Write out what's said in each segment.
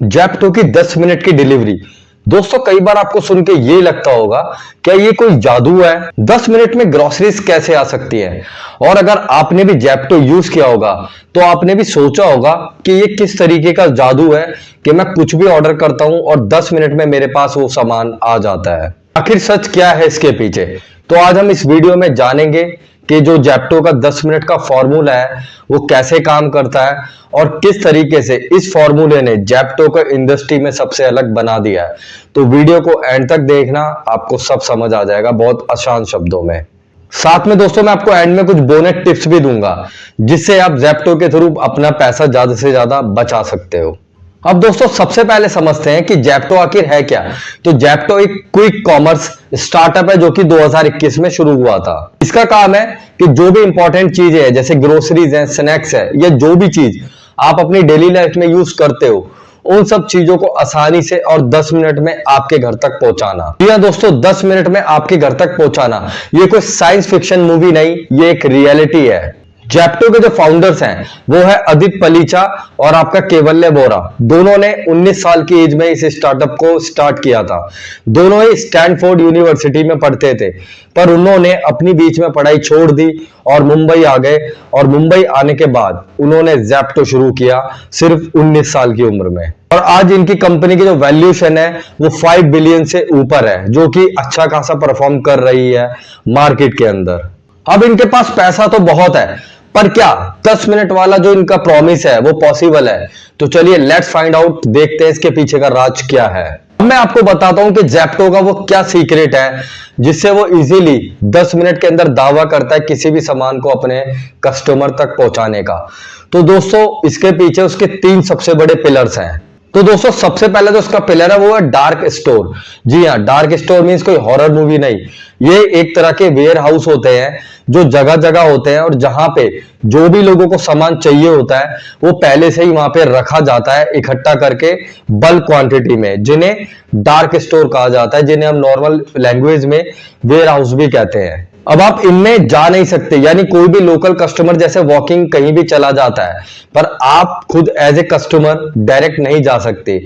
जैप्टो की 10 मिनट की डिलीवरी। दोस्तों कई बार आपको सुन के ये लगता होगा क्या ये कोई जादू है, 10 मिनट में ग्रोसरीज कैसे आ सकती है। और अगर आपने भी जैप्टो यूज किया होगा तो आपने भी सोचा होगा कि ये किस तरीके का जादू है कि मैं कुछ भी ऑर्डर करता हूं और 10 मिनट में मेरे पास वो सामान आ जाता है। आखिर सच क्या है इसके पीछे, तो आज हम इस वीडियो में जानेंगे कि जो जैप्टो का 10 मिनट का फॉर्मूला है वो कैसे काम करता है और किस तरीके से इस फॉर्मूले ने जैप्टो को इंडस्ट्री में सबसे अलग बना दिया है। तो वीडियो को एंड तक देखना, आपको सब समझ आ जाएगा बहुत आसान शब्दों में। साथ में दोस्तों मैं आपको एंड में कुछ बोनस टिप्स भी दूंगा जिससे आप जैप्टो के थ्रू अपना पैसा ज्यादा से ज्यादा बचा सकते हो। अब दोस्तों सबसे पहले समझते हैं कि जैप्टो आखिर है क्या। तो जैप्टो एक क्विक कॉमर्स स्टार्टअप है जो कि 2021 में शुरू हुआ था। इसका काम है कि जो भी इंपॉर्टेंट चीजें हैं जैसे ग्रोसरीज है, स्नैक्स है या जो भी चीज आप अपनी डेली लाइफ में यूज करते हो उन सब चीजों को आसानी से और 10 मिनट में आपके घर तक पहुंचाना। जी हाँ दोस्तों, 10 मिनट में आपके घर तक पहुंचाना ये कोई साइंस फिक्शन मूवी नहीं, ये एक रियलिटी है। जैप्टो के जो फाउंडर्स हैं वो है अदित पलीचा और आपका केवल्य बोरा। दोनों ने 19 साल की एज में इस स्टार्टअप को स्टार्ट किया था। दोनों ही स्टैनफोर्ड यूनिवर्सिटी में पढ़ते थे, पर उन्होंने अपनी बीच में पढ़ाई छोड़ दी और मुंबई आ गए। और मुंबई आने के बाद उन्होंने जैप्टो शुरू किया सिर्फ 19 साल की उम्र में। और आज इनकी कंपनी की जो वैल्यूएशन है वो 5 बिलियन से ऊपर है, जो कि अच्छा खासा परफॉर्म कर रही है मार्केट के अंदर। अब इनके पास पैसा तो बहुत है, पर क्या 10 मिनट वाला जो इनका प्रॉमिस है वो पॉसिबल है? तो चलिए लेट्स फाइंड आउट, देखते हैं इसके पीछे का राज क्या है। अब मैं आपको बताता हूं कि जैप्टो का वो क्या सीक्रेट है जिससे वो इजीली 10 मिनट के अंदर दावा करता है किसी भी सामान को अपने कस्टमर तक पहुंचाने का। तो दोस्तों इसके पीछे उसके 3 सबसे बड़े पिलर्स हैं। तो दोस्तों सबसे पहले जो उसका पिलर है वो है डार्क स्टोर। जी हाँ, डार्क स्टोर मीन्स कोई हॉरर मूवी नहीं, ये एक तरह के वेयर हाउस होते हैं जो जगह जगह होते हैं और जहां पे जो भी लोगों को सामान चाहिए होता है वो पहले से ही वहां पे रखा जाता है इकट्ठा करके बल्क क्वांटिटी में, जिन्हें डार्क स्टोर कहा जाता है, जिन्हें हम नॉर्मल लैंग्वेज में वेयर हाउस भी कहते हैं। अब आप इनमें जा नहीं सकते, यानी कोई भी लोकल कस्टमर जैसे वॉकिंग कहीं भी चला जाता है, पर आप खुद एज ए कस्टमर डायरेक्ट नहीं जा सकते।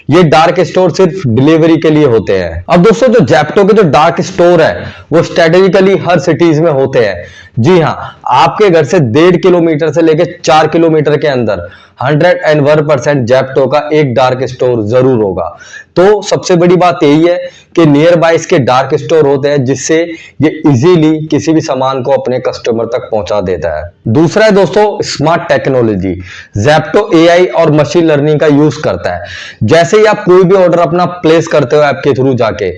ये डार्क स्टोर सिर्फ डिलीवरी के लिए होते हैं। अब दोस्तों जो जैप्टो के जो डार्क स्टोर है वो स्ट्रेटेजिकली हर सिटीज में होते हैं। जी हाँ, आपके घर से 1.5 किलोमीटर से लेकर 4 किलोमीटर के अंदर 101% जैप्टो का एक डार्क स्टोर जरूर होगा। तो सबसे बड़ी बात यही है कि नियर बाय इसके डार्क स्टोर होते हैं जिससे ये इजीली किसी भी सामान को अपने कस्टमर तक पहुंचा देता है। दूसरा है दोस्तों स्मार्ट टेक्नोलॉजी। जैप्टो एआई और मशीन लर्निंग का यूज करता है। जैसे ही आप कोई भी ऑर्डर अपना प्लेस करते हो ऐप के थ्रू जाके,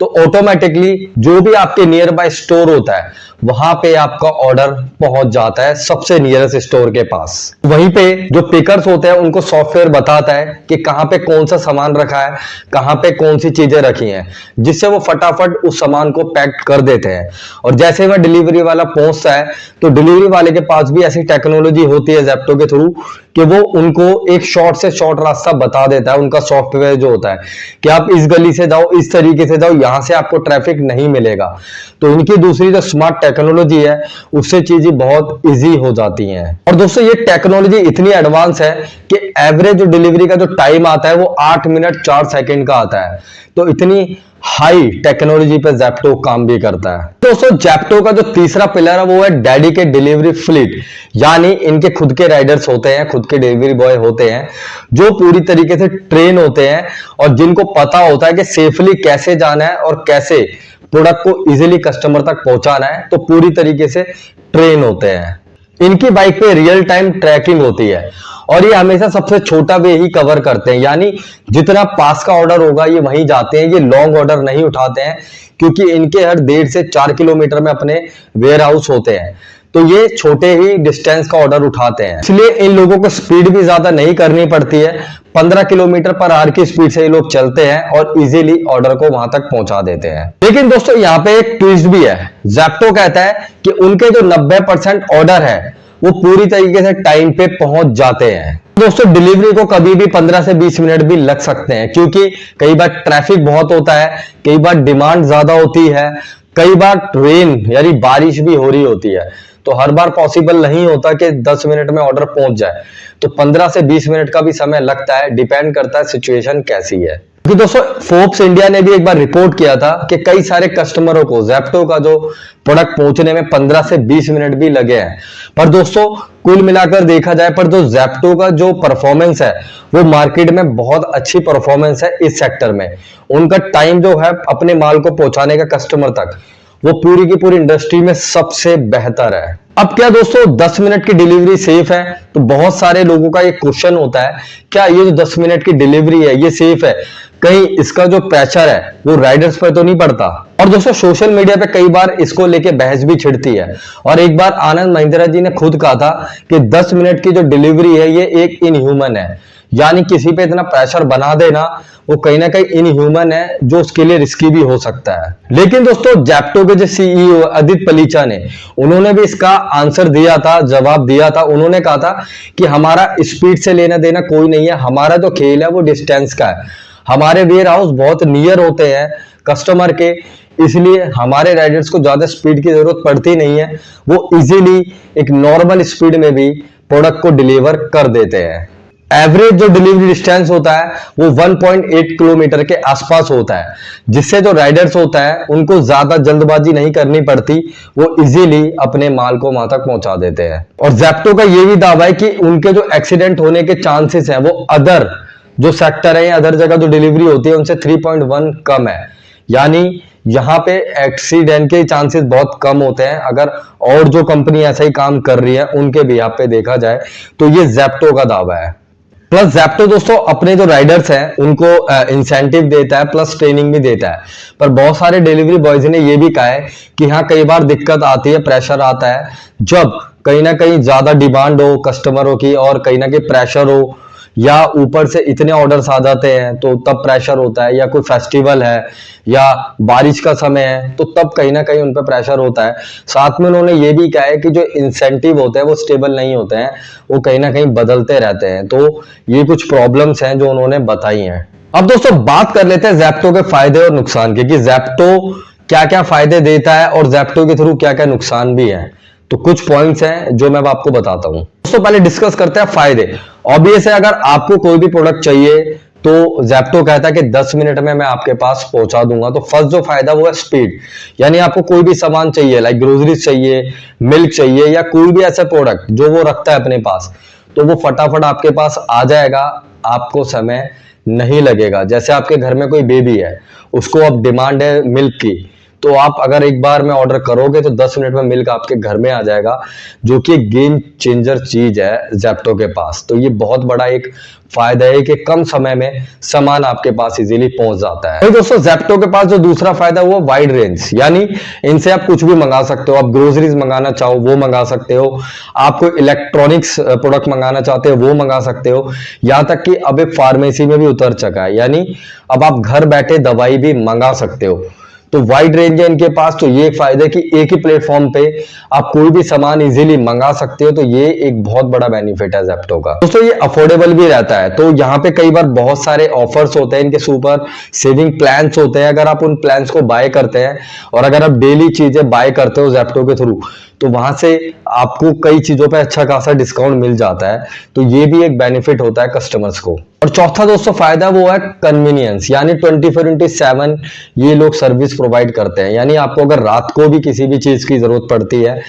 तो ऑटोमेटिकली जो भी आपके नियर बाय स्टोर होता है वहां पे आपका ऑर्डर पहुंच जाता है सबसे नियरेस्ट स्टोर के पास। वहीं पे जो पिकर्स होते हैं उनको सॉफ्टवेयर बताता है कि कहां पे कौन सा सामान रखा है, कहां पे कौन सी चीजें रखी हैं, जिससे वो फटाफट उस सामान को पैक कर देते हैं। और जैसे वह डिलीवरी वाला पहुंचता है तो डिलीवरी वाले के पास भी ऐसी टेक्नोलॉजी होती है जैप्टो के थ्रू कि वो उनको एक शॉर्ट से शॉर्ट रास्ता बता देता है। उनका सॉफ्टवेयर जो होता है कि आप इस गली से जाओ, इस तरीके से जाओ, यहां से आपको ट्रैफिक नहीं मिलेगा। तो इनकी दूसरी जो स्मार्ट टेक्नोलॉजी है उससे चीजें बहुत इजी हो जाती हैं। और दोस्तों ये टेक्नोलॉजी इतनी एडवांस है कि एवरेज जो डिलीवरी का जो टाइम आता है वो 8 मिनट 4 सेकंड का आता है। तो इतनी हाई टेक्नोलॉजी पे जैप्टो काम भी करता है। दोस्तों जैप्टो का जो तीसरा पिलर है वो है डेडिकेटेड डिलीवरी फ्लीट, यानी इनके खुद के राइडर्स होते हैं, खुद के डिलीवरी बॉय होते हैं जो पूरी तरीके से ट्रेन होते हैं और जिनको पता होता है कि सेफली कैसे जाना है और कैसे प्रोडक्ट को इजीली कस्टमर तक पहुंचाना है। तो पूरी तरीके से ट्रेन होते हैं। इनकी बाइक पे रियल टाइम ट्रैकिंग होती है और ये हमेशा सबसे छोटा वे ही कवर करते हैं, यानी जितना पास का ऑर्डर होगा ये वहीं जाते हैं। ये लॉन्ग ऑर्डर नहीं उठाते हैं क्योंकि इनके हर 1.5 से 4 किलोमीटर में अपने वेयर हाउस होते हैं। तो ये छोटे ही डिस्टेंस का ऑर्डर उठाते हैं, इसलिए इन लोगों को स्पीड भी ज्यादा नहीं करनी पड़ती है। 15 किलोमीटर पर आवर की स्पीड से ये लोग चलते हैं और इजीली ऑर्डर को वहां तक पहुंचा देते हैं। लेकिन दोस्तों यहाँ पे एक ट्विस्ट भी है। जैप्टो कहता है कि उनके जो 90% ऑर्डर है वो पूरी तरीके से टाइम पे पहुंच जाते हैं। दोस्तों डिलीवरी को कभी भी 15 से 20 मिनट भी लग सकते हैं क्योंकि कई बार ट्रैफिक बहुत होता है, कई बार डिमांड ज्यादा होती है, कई बार रेन यानी बारिश भी हो रही होती है। तो हर बार पॉसिबल नहीं होता कि 10 मिनट में ऑर्डर पहुंच जाए, तो 15 से 20 मिनट का भी समय लगता है, डिपेंड करता है सिचुएशन कैसी है। क्योंकि दोस्तों फोर्ब्स इंडिया ने भी एक बार रिपोर्ट किया था कि कई सारे कस्टमरों को ज़ेप्टो का जो प्रोडक्ट पहुंचने में 15 से 20 मिनट भी लगे हैं। पर दोस्तों कुल मिलाकर देखा जाए पर जो ज़ेप्टो का जो परफॉर्मेंस है वो मार्केट में बहुत अच्छी परफॉर्मेंस है इस सेक्टर में। उनका टाइम जो है अपने माल को पहुंचाने का कस्टमर तक, वो पूरी की पूरी इंडस्ट्री में सबसे बेहतर है। अब क्या दोस्तों 10 मिनट की डिलीवरी सेफ है? तो बहुत सारे लोगों का ये क्वेश्चन होता है, क्या ये जो 10 मिनट की डिलीवरी है ये सेफ है? कहीं इसका जो प्रेशर है वो राइडर्स पर तो नहीं पड़ता? और दोस्तों सोशल मीडिया पे कई बार इसको लेके बहस भी छिड़ती है, और एक बार आनंद महिंद्रा जी ने खुद कहा था कि 10 मिनट की जो डिलीवरी है ये एक इनह्यूमन है, यानी किसी पे इतना प्रेशर बना देना वो कहीं ना कहीं इनह्यूमन है, जो उसके लिए रिस्की भी हो सकता है। लेकिन दोस्तों ज़ेप्टो के जो सीईओ अदित पलीचा ने, उन्होंने भी इसका आंसर दिया था, जवाब दिया था। उन्होंने कहा था कि हमारा स्पीड से लेना देना कोई नहीं है, हमारा जो खेल है वो डिस्टेंस का है। हमारे वेयर हाउस बहुत नियर होते हैं कस्टमर के, इसलिए हमारे राइडर्स को ज्यादा स्पीड की जरूरत पड़ती नहीं है, वो इजीली एक नॉर्मल स्पीड में भी प्रोडक्ट को डिलीवर कर देते हैं। एवरेज जो डिलीवरी डिस्टेंस होता है वो 1.8 किलोमीटर के आसपास होता है, जिससे जो राइडर्स होता है उनको ज्यादा जल्दबाजी नहीं करनी पड़ती, वो इजीली अपने माल को वहां तक पहुंचा देते हैं। और ज़ेप्टो का ये भी दावा है कि उनके जो एक्सीडेंट होने के चांसेस हैं वो अदर जो सेक्टर है या अदर जगह जो डिलीवरी होती है उनसे 3.1 कम है, यानी यहाँ पे एक्सीडेंट के चांसेस बहुत कम होते हैं। अगर और जो कंपनी ऐसा ही काम कर रही है उनके भी यहाँ पे देखा जाए तो ये ज़ेप्टो का दावा है। प्लस ज़ेप्टो दोस्तों अपने जो राइडर्स हैं उनको इंसेंटिव देता है, प्लस ट्रेनिंग भी देता है। पर बहुत सारे डिलीवरी बॉयज ने ये भी कहा है कि हाँ कई बार दिक्कत आती है, प्रेशर आता है, जब कहीं ना कहीं ज्यादा डिमांड हो कस्टमरों की और कहीं ना कहीं प्रेशर हो, या ऊपर से इतने ऑर्डर्स आ जाते हैं तो तब प्रेशर होता है, या कोई फेस्टिवल है या बारिश का समय है तो तब कहीं ना कहीं उन पर प्रेशर होता है। साथ में उन्होंने ये भी कहा है कि जो इंसेंटिव होते हैं वो स्टेबल नहीं होते हैं, वो कहीं ना कहीं बदलते रहते हैं। तो ये कुछ प्रॉब्लम्स हैं जो उन्होंने बताई हैं। अब दोस्तों बात कर लेते हैं ज़ेप्टो के फायदे और नुकसान के, कि ज़ेप्टो क्या क्या फायदे देता है और ज़ेप्टो के थ्रू क्या क्या नुकसान भी है। तो कुछ पॉइंट्स हैं जो मैं आपको बताता हूं। दोस्तों पहले डिस्कस करते हैं फायदे। ऑब्वियस है अगर आपको कोई भी प्रोडक्ट चाहिए तो ज़ेप्टो कहता है कि 10 मिनट में मैं आपके पास पहुंचा दूंगा। तो फर्स्ट जो फायदा वो है स्पीड, यानी आपको कोई भी सामान चाहिए, लाइक ग्रोसरीज चाहिए, मिल्क चाहिए, या कोई भी ऐसा प्रोडक्ट जो वो रखता है अपने पास, तो वो फटाफट आपके पास आ जाएगा, आपको समय नहीं लगेगा। जैसे आपके घर में कोई बेबी है, उसको अब डिमांड है मिल्क की, तो आप अगर एक बार में ऑर्डर करोगे तो 10 मिनट में मिल्क आपके घर में आ जाएगा, जो कि गेम चेंजर चीज है ज़ेप्टो के पास। तो ये बहुत बड़ा एक फायदा है कि कम समय में सामान आपके पास इजीली पहुंच जाता है। दोस्तों ज़ेप्टो के पास जो दूसरा फायदा वो वाइड रेंज, यानी इनसे आप कुछ भी मंगा सकते हो। आप ग्रोसरीज मंगाना चाहो वो मंगा सकते हो, आपको इलेक्ट्रॉनिक्स प्रोडक्ट मंगाना चाहते हो वो मंगा सकते हो, यहाँ तक कि अब एक फार्मेसी में भी उतर चुका है, यानी अब आप घर बैठे दवाई भी मंगा सकते हो। तो वाइड रेंज है इनके पास। तो ये फायदा है कि एक ही प्लेटफॉर्म पे आप कोई भी सामान इजीली मंगा सकते हो, तो ये एक बहुत बड़ा बेनिफिट है ज़ेप्टो का। दोस्तों ये अफोर्डेबल भी रहता है, तो यहाँ पे कई बार बहुत सारे ऑफर्स होते हैं, इनके सुपर सेविंग प्लान्स होते हैं। अगर आप उन प्लान्स को बाय करते हैं और अगर आप डेली चीजें बाय करते हो ज़ेप्टो के थ्रू, तो वहां से आपको कई चीजों पे अच्छा खासा डिस्काउंट मिल जाता है। तो ये भी एक बेनिफिट होता है कस्टमर्स को। और चौथा दोस्तों फायदा वो है कन्वीनियंस, यानी 24/7 ये लोग सर्विस प्रोवाइड करते हैं, यानी आपको अगर रात को भी किसी भी चीज की जरूरत पड़ती है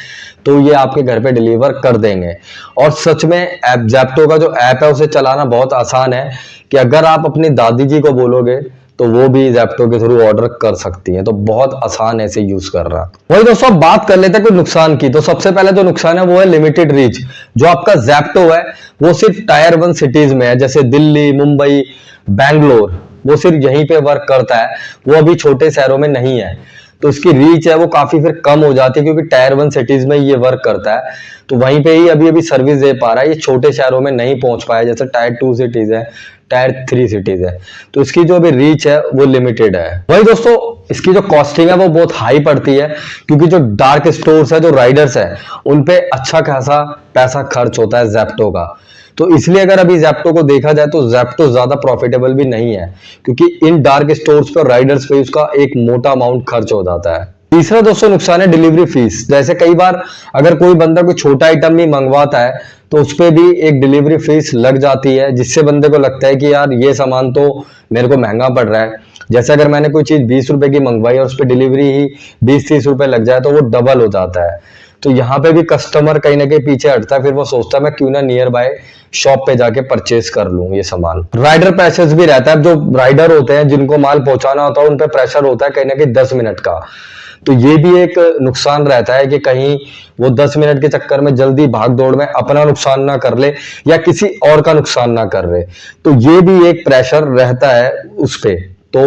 तो ये आपके घर पे डिलीवर कर देंगे। और सच में ऐप ज़ेप्टो का जो ऐप है उसे चलाना बहुत आसान है, कि अगर आप अपनी दादी जी को बोलोगे तो वो भी ज़ेप्टो के थ्रू ऑर्डर कर सकती हैं। तो बहुत आसान है इसे यूज करना। वही दोस्तों बात कर लेते हैं कुछ नुकसान की। तो सबसे पहले जो नुकसान है वो है लिमिटेड रीच। जो आपका ज़ेप्टो है वो सिर्फ टायर 1 सिटीज में है, जैसे दिल्ली, मुंबई, बैंगलोर, वो सिर्फ यहीं पे वर्क करता है, वो अभी छोटे शहरों में नहीं है। तो इसकी रीच है वो काफी फिर कम हो जाती है, क्योंकि टायर 1 सिटीज में ये वर्क करता है, तो वहीं पे ही अभी अभी सर्विस दे पा रहा है। ये छोटे शहरों में नहीं पहुंच पाया, जैसे टायर 2 सिटीज है, टायर 3 सिटीज है, तो इसकी जो अभी रीच है वो लिमिटेड है। वही दोस्तों इसकी जो कॉस्टिंग है वो बहुत हाई पड़ती है, क्योंकि जो डार्क स्टोर्स है, जो राइडर्स है, उन पे अच्छा खासा पैसा खर्च होता है ज़ेप्टो का। तो इसलिए अगर अभी ज़ेप्टो को देखा जाए तो ज़ेप्टो ज्यादा प्रॉफिटेबल भी नहीं है, क्योंकि इन डार्क स्टोर्स पर राइडर्स पे उसका एक मोटा अमाउंट खर्च हो जाता है। तीसरा दोस्तों नुकसान है डिलीवरी फीस। जैसे कई बार अगर कोई बंदा कोई छोटा आइटम भी मंगवाता है तो उस पे भी एक डिलीवरी फीस लग जाती है, जिससे बंदे को लगता है कि यार ये सामान तो मेरे को महंगा पड़ रहा है। जैसे अगर मैंने कोई चीज 20 रुपए की मंगवाई और उस पर डिलीवरी ही 20-30 रुपए लग जाए तो वो डबल हो जाता है। तो यहाँ पे भी कस्टमर कहीं ना कहीं पीछे हटता है, फिर वो सोचता है मैं क्यों ना नियर बाय शॉप पे जाके परचेज कर लूं ये सामान। राइडर प्रेशर भी रहता है, जो राइडर होते हैं जिनको माल पहुंचाना होता है उन पे प्रेशर होता है कहीं ना कहीं 10 मिनट का। तो ये भी एक नुकसान रहता है कि कहीं वो 10 मिनट के चक्कर में जल्दी भाग दौड़ में अपना नुकसान ना कर ले या किसी और का नुकसान ना कर ले। तो ये भी एक प्रेशर रहता है उस पे। तो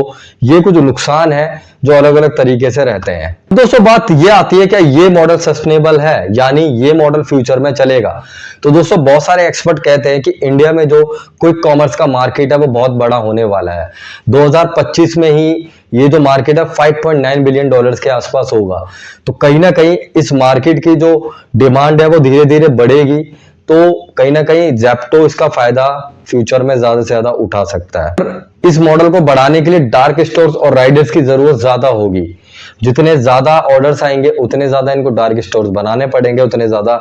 ये कुछ नुकसान है जो अलग अलग तरीके से रहते हैं। दोस्तों बात ये आती है क्या ये मॉडल सस्टेनेबल है, यानी ये मॉडल फ्यूचर में चलेगा। तो दोस्तों बहुत सारे एक्सपर्ट कहते हैं कि इंडिया में जो क्विक कॉमर्स का मार्केट है वो बहुत बड़ा होने वाला है। 2025 में ही ये जो मार्केट है $5.9 बिलियन के आसपास होगा। तो कहीं ना कहीं इस मार्केट की जो डिमांड है वो धीरे धीरे बढ़ेगी। तो कहीं ना कहीं ज़ेप्टो इसका फायदा फ्यूचर में ज्यादा से ज्यादा उठा सकता है। इस मॉडल को बढ़ाने के लिए डार्क स्टोर्स और राइडर्स की जरूरत ज्यादा होगी। जितने ज्यादा ऑर्डर्स आएंगे उतने ज्यादा इनको डार्क स्टोर्स बनाने पड़ेंगे, उतने ज्यादा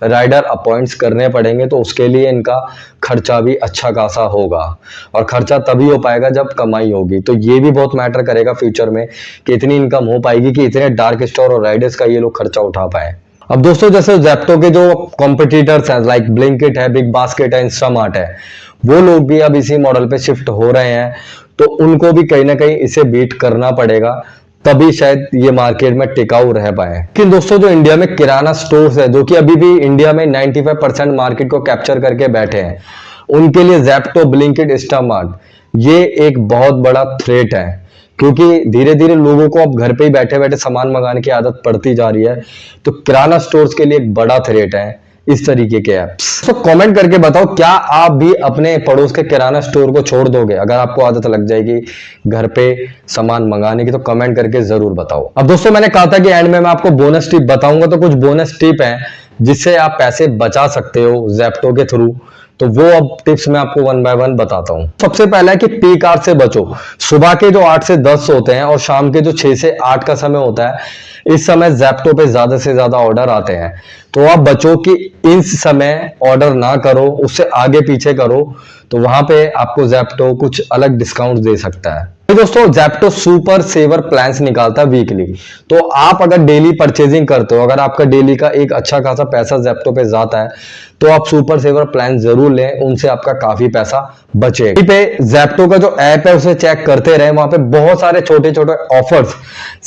राइडर अपॉइंट्स करने पड़ेंगे। तो उसके लिए इनका खर्चा भी अच्छा खासा होगा और खर्चा तभी हो पाएगा जब कमाई होगी। तो ये भी बहुत मैटर करेगा फ्यूचर में कि इतनी इनकम हो पाएगी कि इतने डार्क स्टोर और राइडर्स का ये लोग खर्चा उठा पाए। अब दोस्तों जैसे ज़ेप्टो के जो कॉम्पिटिटर्स हैं लाइक ब्लिंकिट है, बिग बास्केट है, इंस्टामार्ट है, वो लोग भी अब इसी मॉडल पे शिफ्ट हो रहे हैं। तो उनको भी कहीं ना कहीं इसे बीट करना पड़ेगा, तभी शायद ये मार्केट में टिकाऊ रह पाए। लेकिन दोस्तों जो इंडिया में किराना स्टोर्स है जो कि अभी भी इंडिया में 95% मार्केट को कैप्चर करके बैठे हैं, उनके लिए ज़ेप्टो, ब्लिंकिट, इंस्टामार्ट ये एक बहुत बड़ा थ्रेट है। क्योंकि धीरे धीरे लोगों को अब घर पे ही बैठे बैठे सामान मंगाने की आदत पड़ती जा रही है। तो किराना स्टोर्स के लिए एक बड़ा थ्रेट है इस तरीके के ऐप्स। तो कमेंट करके बताओ क्या आप भी अपने पड़ोस के किराना स्टोर को छोड़ दोगे अगर आपको आदत लग जाएगी घर पे सामान मंगाने की। तो कमेंट करके जरूर बताओ। अब दोस्तों मैंने कहा था कि एंड में मैं आपको बोनस टिप बताऊंगा, तो कुछ बोनस टिप है जिससे आप पैसे बचा सकते हो ज़ेप्टो के थ्रू। तो वो अब टिप्स मैं आपको 1 बाय 1 बताता हूं। सबसे पहला है कि पीक आवर से बचो। सुबह के जो 8 से 10 होते हैं और शाम के जो 6 से 8 का समय होता है, इस समय ज़ेप्टो पे ज्यादा से ज्यादा ऑर्डर आते हैं। तो आप बचो कि इस समय ऑर्डर ना करो, उससे आगे पीछे करो। तो वहां पे आपको ज़ेप्टो कुछ अलग डिस्काउंट दे सकता है। तो दोस्तों ज़ेप्टो सुपर सेवर प्लान्स निकालता है वीकली। तो आप अगर डेली परचेजिंग करते हो, अगर आपका डेली का एक अच्छा खासा पैसा ज़ेप्टो पे जाता है, तो आप सुपर सेवर प्लान जरूर लें, उनसे आपका काफी पैसा बचेगा। पे ज़ेप्टो का जो ऐप है उसे चेक करते रहे, वहां पे बहुत सारे छोटे छोटे ऑफर्स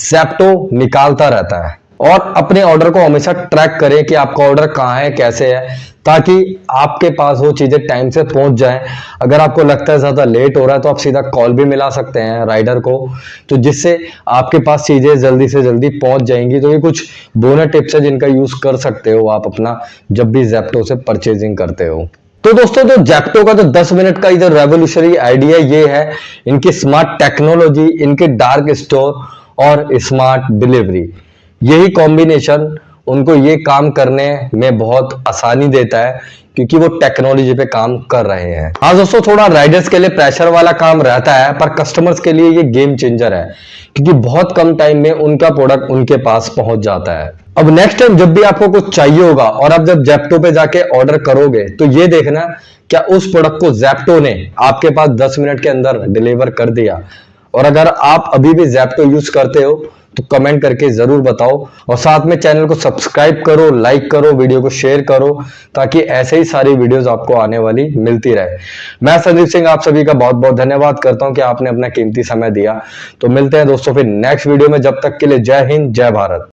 ज़ेप्टो निकालता रहता है। और अपने ऑर्डर को हमेशा ट्रैक करें कि आपका ऑर्डर कहाँ है, कैसे है, ताकि आपके पास वो चीजें टाइम से पहुंच जाएं। अगर आपको लगता है ज्यादा लेट हो रहा है तो आप सीधा कॉल भी मिला सकते हैं राइडर को, तो जिससे आपके पास चीजें जल्दी से जल्दी पहुंच जाएंगी। तो ये कुछ बोनस टिप्स है जिनका यूज कर सकते हो आप अपना जब भी ज़ेप्टो से परचेजिंग करते हो। तो दोस्तों जो ज़ेप्टो का जो 10 मिनट का इधर रेवोल्यूशनरी आइडिया ये है इनकी स्मार्ट टेक्नोलॉजी, इनके डार्क स्टोर और स्मार्ट डिलीवरी। यही कॉम्बिनेशन उनको ये काम करने में बहुत आसानी देता है क्योंकि वो टेक्नोलॉजी पे काम कर रहे हैं। हाँ दोस्तों थोड़ा राइडर्स के लिए प्रेशर वाला काम रहता है, पर कस्टमर्स के लिए ये गेम चेंजर है क्योंकि बहुत कम टाइम में उनका प्रोडक्ट उनके पास पहुंच जाता है। अब नेक्स्ट टाइम जब भी आपको कुछ चाहिए होगा और आप जब ज़ेप्टो पे जाके ऑर्डर करोगे तो ये देखना क्या उस प्रोडक्ट को ज़ेप्टो ने आपके पास 10 मिनट के अंदर डिलीवर कर दिया। और अगर आप अभी भी ज़ेप्टो यूज करते हो तो कमेंट करके जरूर बताओ और साथ में चैनल को सब्सक्राइब करो, लाइक करो, वीडियो को शेयर करो ताकि ऐसे ही सारी वीडियोस आपको आने वाली मिलती रहे। मैं संदीप सिंह आप सभी का बहुत बहुत धन्यवाद करता हूं कि आपने अपना कीमती समय दिया। तो मिलते हैं दोस्तों फिर नेक्स्ट वीडियो में, जब तक के लिए जय हिंद, जय भारत।